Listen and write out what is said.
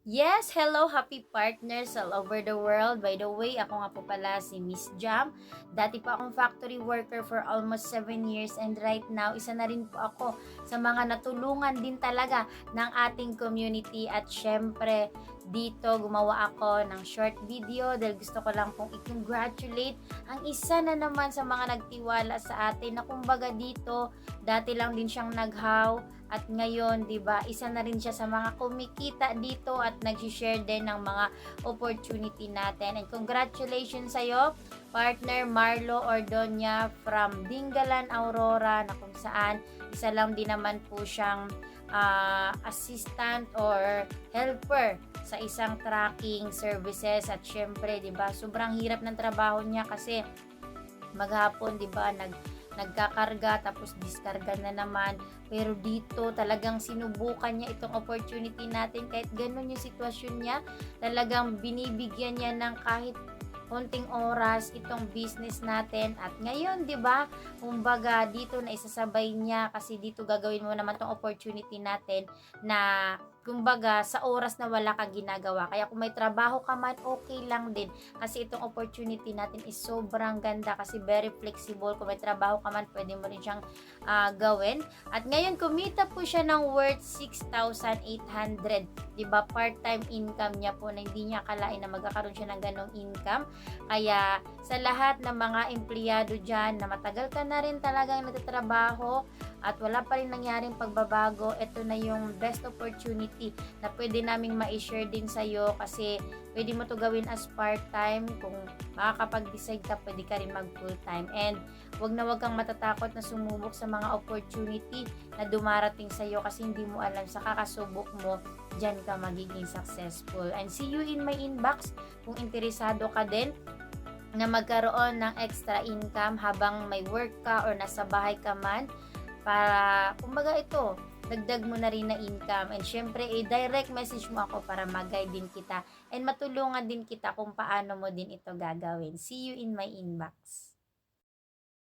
Yes, hello happy partners all over the world. By the way, ako nga po pala si Miss Jam. Dati po akong factory worker for almost 7 years and right now, isa na rin po ako sa mga natulungan din talaga ng ating community at syempre dito gumawa ako ng short video dahil gusto ko lang pong i-congratulate ang isa na naman sa mga nagtiwala sa atin na kumbaga dito, dati lang din siyang naghaw at ngayon, 'di ba, isa na rin siya sa mga kumikita dito at nag-share din ng mga opportunity natin. And congratulations sa iyo, partner Marlo Ordoña from Dingalan, Aurora, na kung saan isa lang din naman po siyang assistant or helper sa isang tracking services at syempre, 'di ba, sobrang hirap ng trabaho niya kasi maghapon, 'di ba, nagkakarga tapos diskarga na naman, pero dito talagang sinubukan niya itong opportunity natin kahit ganun yung sitwasyon niya, talagang binibigyan niya ng kahit konting oras itong business natin at ngayon, 'di ba, kumbaga dito na isasabay niya kasi dito gagawin mo naman tong opportunity natin na kumbaga sa oras na wala ka ginagawa, kaya kung may trabaho ka man okay lang din kasi itong opportunity natin is sobrang ganda kasi very flexible. Kung may trabaho ka man pwede mo rin siyang gawin at ngayon kumita po siya ng worth 6,800, 'di ba, part-time income niya po na hindi niya akalain na magkakaroon siya ng ganong income. Kaya sa lahat ng mga empleyado dyan na matagal ka na rin talagang nagtatrabaho at wala pa rin nangyaring pagbabago, ito na yung best opportunity na pwede naming ma-share din sa'yo kasi pwede mo to gawin as part-time. Kung makakapag-decide ka, pwede ka rin mag full-time. And wag na wag kang matatakot na sumubok sa mga opportunity na dumarating sa'yo kasi hindi mo alam sa kakasubok mo, dyan ka magiging successful. And see you in my inbox kung interesado ka din na magkaroon ng extra income habang may work ka or nasa bahay ka man, para kumbaga ito, dagdag mo na rin na income. And syempre, direct message mo ako para mag-guide din kita and matulungan din kita kung paano mo din ito gagawin. See you in my inbox.